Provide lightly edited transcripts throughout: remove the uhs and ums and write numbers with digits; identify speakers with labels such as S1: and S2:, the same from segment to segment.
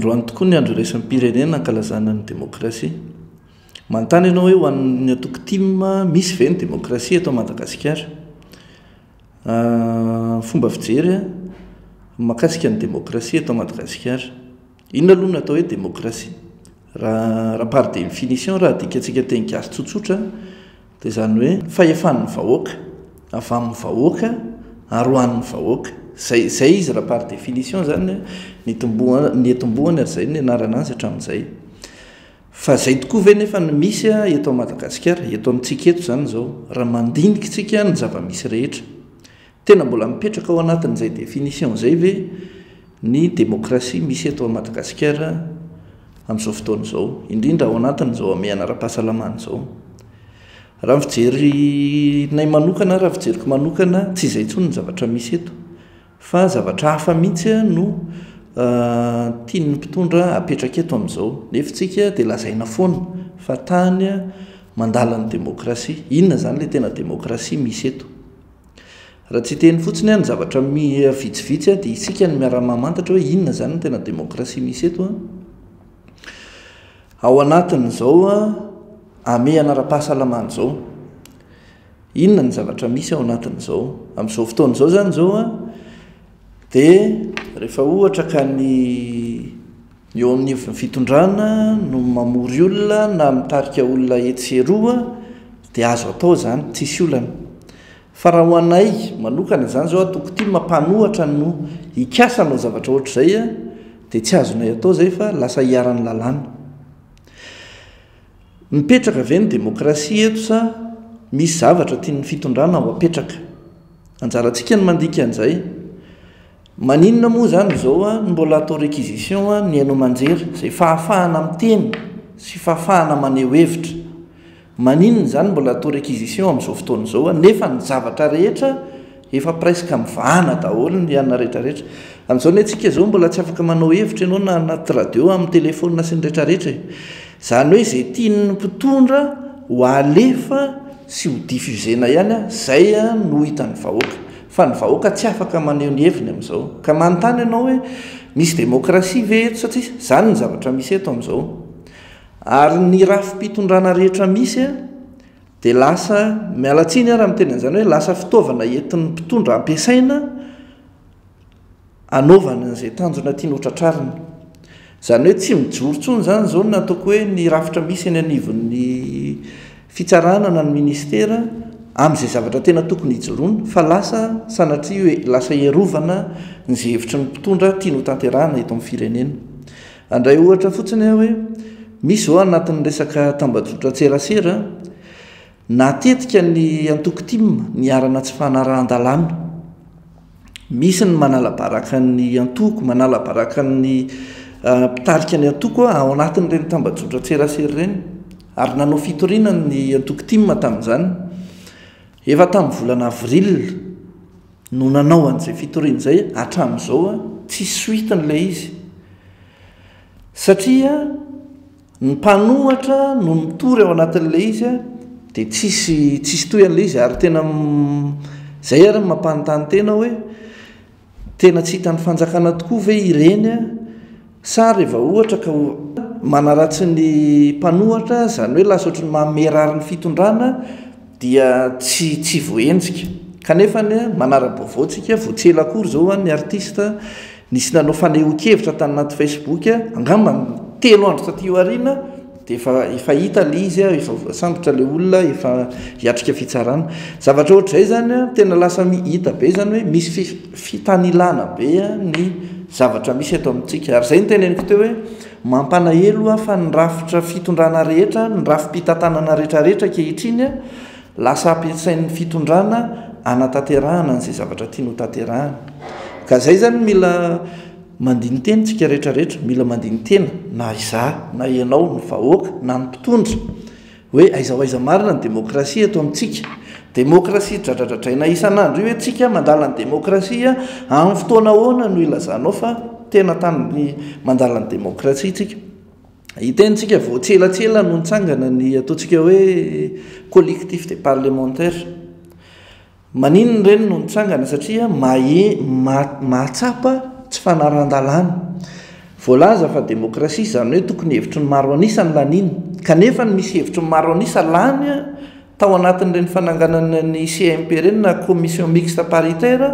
S1: androany tokoa ny andro resan'ny pirenena ankalazana ny demokrasia. Manontany ianao hoe ho an'ny atoko tim misy ve ny demokrasia eto Madagasikara? Fomba fijery makasika ny demokrasia eto Madagasikara. Inona aloha no atao hoe demokrasia? Raha par définition raha dikatsika teny gasy tsotsotra dia izany hoe fahefan'ny vahoaka avy amin'ny vahoaka aroan'ny vahoaka. Zay izy raha par définition zany ny etombohany ary zay ny anarana azy hatramin'izay. Fa zay tokoa ve nefa ny misy eto Madagasikara, eto amintsika eto zany zao, raha mandinika tsika ny zava-misy rehetra. Tena mbola mipetraka ao anatin'izay définition zay ve ny demokrasia misy eto Madagasikara amin'izao fotoana izao, indrindra ao anatin'izao amehana ara-pahasalamana izao. Raha fijery nay manokana, raha fijeriko manokana, tsy izay intsony ny zavatra misy eto, fa zavatra hafa mihitsy no tian'ny mpitondra apetraka eto amin'izao. Nefa tsika dia lazaina foana fa tany mandala ny demokrasia. Inona zany ilay tena demokrasia misy eto? Raha tsy teny fotsiny ny zavatra vitsivitsy dia isika ny miara-mamantatra hoe inona zany ny tena demokrasia misy eto. Ao anatin'izao amehana ara-pahasalamana izao, inona ny zavatra misy ao anatin'izao amin'izao fotoana izao zany izao dia rehefa ohatra ka ny eo amin'ny fitondrana no mamory olona na mitarika olona etseroa dia azo atao zany, tsisy olana. Fa raha ho anay manokana zany zao atoko tia mampanohatra no hikasanao zavatra ohatr'izay dia tsy azonay atao zay fa lasa hiaran'ny lalàna. Mipetraka ve ny demokrasia eto sa misy zavatra tian'ny fitondrana ho apetraka? Anjarantsika ny mandika an'izay. Maninona moa zany zao mbola atao réquisition ny haino manjery, izay fahafahana miteny sy fahafahana maneho hevitra. Maninona zany mbola atao réquisition amin'izao fotoana izao nefa ny zavatra rehetra efa presque mivahana daholo ny anona rehetrarehetra. Amin'izao antsika zao mbola tsy afaka manao hevitra ianao na anaty radio, amin'ny telefona sy ny rehetrarehetra. Zany hoe izay tian'ny mpitondra ho alefa sy ho diffusena ihany zay no hitan'ny vahoaka. Fa ny vahoaka tsy afaka maneho ny heviny amin'izao. Ka manontany ianao hoe misy demokrasia ve eto satria zany ny zavatra misy eto amin'izao. Ary ny rafi-pitondrana rehetra misy dia lasa mialatsiny raha miteny an'izany hoe lasa fitaovana entin'ny mpitondra ampiasaina anaovana an'izay tanjona tiany hotratrarina. Zany hoe tsy mijorontsony zany zao na ataoko hoe ny rafitra misy any anivon'ny fitsarana na ny ministera amin'izay zavatra tena tokony hijoroana, fa lasa sanatria hoe lasa iarovana nyzay hevitry ny mpitondra tiany ho tanterahana eto amin'ny firenena. Andray ohatra fotsiny hoe misy zao anatin'ny resaka tambajotra tserasera natetika ny antoko tim ny arana tsy fanarahan-dalàna. Misy ny manala baraka ny antoko, manala baraka ny mpitarika ny antoko ao anatin'ireny tambajotra tserasera ireny, ary nanao fitoriana ny antoko tim tamin'izany. Efa tamin'ny volana avril no nanao an'izay fitoriana izay, hatramin'izao tsy soitiny ilay izy. Satria ny mpanohatra no mitory ao anatin'ilay izy dia tsisy toy an'ilay izy, ary tena zay ary mampanontany tena hoe tena tsy hitan'ny fanjakana tokoa ve ireny sa rehefa ohatra ka manaratsy ny mpanohatra, zany hoe lasa ohatry ny mamerary ny fitondrana dia tsy voenjika. Kanefa manara-baovao tsika voatsela akory zao ny artista nisy nanao fanehoan-kevitra tany anaty Facebook angamba 3 andro taty aoriana dia efa hita ilay izy, efa voasambotra ilay olona, efa hiatrika fitsarana. Zavatra ohatr'izay zany tena lasa hita be zany hoe misy fitanilana be ny zavatra misy eto amintsika. Ary zay ny teneniko teo hoe mampalahelo fa ny rafitra fitondrana rehetra, ny rafim-pitantanana rehetrarehetra kehitriny lasa ampiasain'ny fitondrana anatanterahana n'izay zavatra tiany ho tanterahana. Ka zay zany mila mandiny tena tsika rehetrarehetra, mila mandiny tena na izaho na ianao, ny vahoaka na ny mpitondra hoe aiza ho aiza marina ny demokrasia eto amintsika. Demokrasia dradradradraina isan'andro io hoe tsika mandala ny demokrasia amin'ny fotoana ahoana no ilazanao fa tena tany mandala ny demokrasia tsika. Hitentsika voatselatsela no nitsangana ny ataontsika hoe collectif des parlementaires. Maninona ireny no nitsangana satria mahatsapa tsy fanarahan-dalàna. voalaza fa demokrasia zany hoe tokony hevitry ny maro anisany laniny kanefa ny misy hevitry ny maro anisa lany a tao anatin'ireny fananganana ny CMP reny na commission mixte paritaire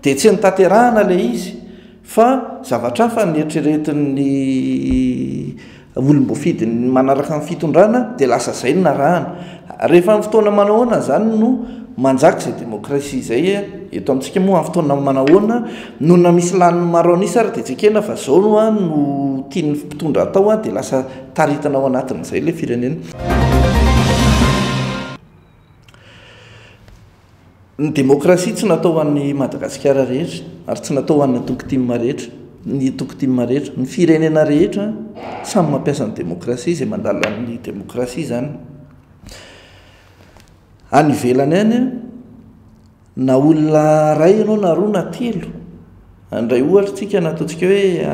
S1: dia tsy nitaterahana le izy fa zavatra fa nieritreretin'ny olom-boafidy manaraka amin'ny fitondrana dia lasa zay ny narahana rehefa amin'ny fotoana manahoana zany no manjaka izay demokrasia zay eto amintsika moa amin'ny fotoana manahoana no na misy laniny maro anisa ary dia tsekena fa zao no a no tiany mpitondra atao a dia lasa taritana ao anatin'izay le firenena. Ny demokrasia tsy natao an'ny Madagasikara rehetra ary tsy natao an'ny tokotimma rehetra ny firenena rehetra samy mampiasa ny demokrasia izay mandala ny demokrasia zany. Any ivelany any na olona ray ianao na roa na telo andray ohatra tsika na ataontsika hoe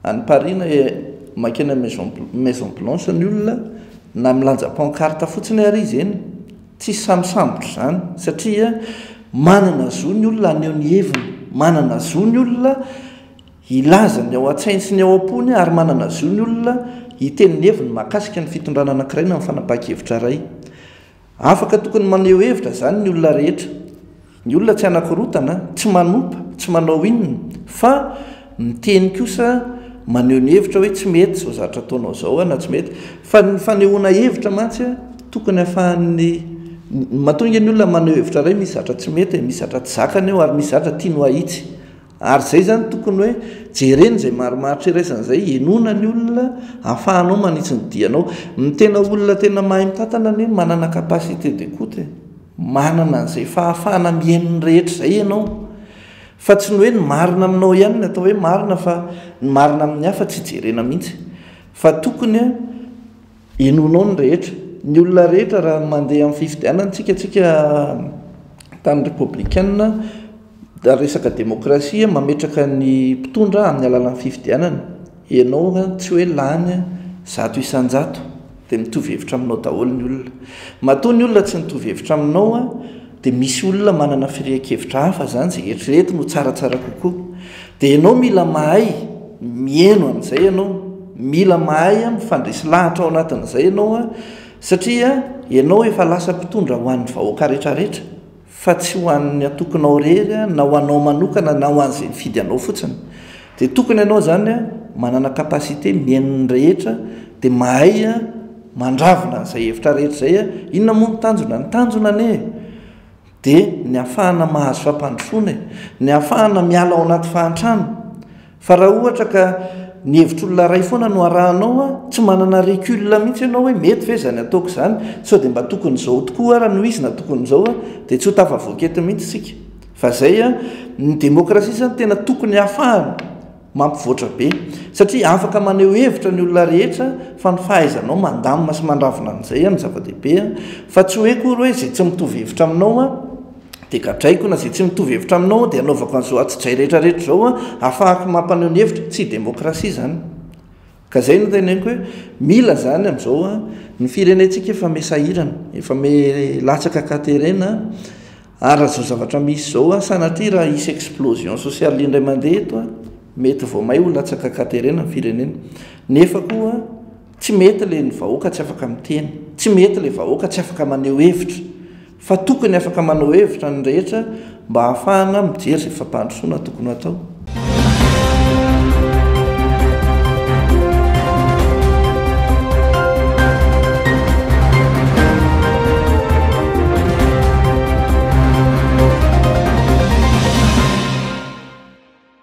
S1: any Paris na makena Maison Blanche ny olona na milanja pancarte fotsiny ary izy eny tsy samisambotra zany satria manana zo ny olona aneo ny heviny manana zo ny olona ilaza ny ao an-tsainy sy ny ao am-pony ary manana zo ny olona hiteny ny heviny mahakasika ny fitondrana anankiray na mifanapaka-hevitra ray. Afaka tokony maneho hevitra zany ny olona rehetra ny olona tsy anakorotana tsy manompa tsy manao inona fa miteny kosa maneho ny hevitra hoe tsy mety zao zavatra ataonao zao na tsy mety fa ny fanehoana hevitra mantsy tokony ahafahan'ny mahatonga ny olona maneho hevitra ray misy zavatra tsy mety misy zavatra tsy zakany eo ary misy zavatra tiano ahitsy ary zay zany tokony hoe jereny zay marimaritra iraisan'izay enona ny olona ahafahanao manitsy ny dianao ny tena olona tena mahay mitantana ny manana capacité d'écoute manana an'izay fahafahana mihaino ny rehetra zay ianao fa tsy ny hoe ny marina aminao ihany ny atao hoe marina fa ny marina amin'ny hafa tsy jerena mihitsy fa tokony enonao ny rehetra ny olona rehetra raha mandeha amin'ny fifidianana tsika tany républicaine da resaka demokrasia mametraka ny mpitondra amin'ny alalan'ny fifidianana ianao tsy hoe lany 100 isan-jato dia mitovy hevitra aminao daholo ny olona matoa ny olona tsy mitovy hevitra aminao dia misy olona manana firehakevitra hafa zany zay eritreretina ho tsaratsara kokoa dia ianao mila mahay mihaino an'izay ianao mila mahay mifandresy lahatra ao anatin'izay ianao satria ianao efa lasa mpitondra ho an'ny vahoaka rehetrarehetra fa tsy ho an'ny atokonao rery na ho anao manokana na ho an'izay mifidy anao fotsiny dia tokony ianao zany manana kapasité mihaino ny rehetra dia mahay mandravona an'izay hevitra rehetra zay inona moa ny tanjona ane dia ny ahafahana mahazo fampandrosoana ny ahafahana miala ao anaty fahantrano fa raha ohatra ka ny hevitr'olona ray foana no arahanao tsy manana recul mihitsy ianao hoe mety ve zany ataoko zany sao dia mba tokony zao tokoa raha no izy na tokony zao dia tsy ho tafavoakety mihitsy sika fa zay ny demokrasia zany tena tokony ahafahana mampivoatra be satria afaka maneho hevitra ny olona rehetra fa ny fahaizanao mandamina sy mandravona an'izay ny zava-dehibe fa tsy hoe kory hoe zay tsy mitovy hevitra aminao dia gadraiko na zay tsy mitovy hevitra aminao dia anaovako an'izao atsydray rehetrarehetra zao ahafahako mampaneho ny hevitra tsy demokrasia zany ka zay no teneniko hoe mila zany amin'izao ny firenentsika efa mesahirana efa me latsaka katerena ary zao zavatra misy zao sanatria raha isy explosion sociale indray mandeha eto mety vao may ho latsaka katerena ny firenena nefa koa tsy mety le ny vahoaka tsy afaka miteny tsy mety le vahoaka tsy afaka maneho hevitra fa tokony afaka manao hevitra ny rehetra mba ahafahana mijery zay fampandrosoana tokony atao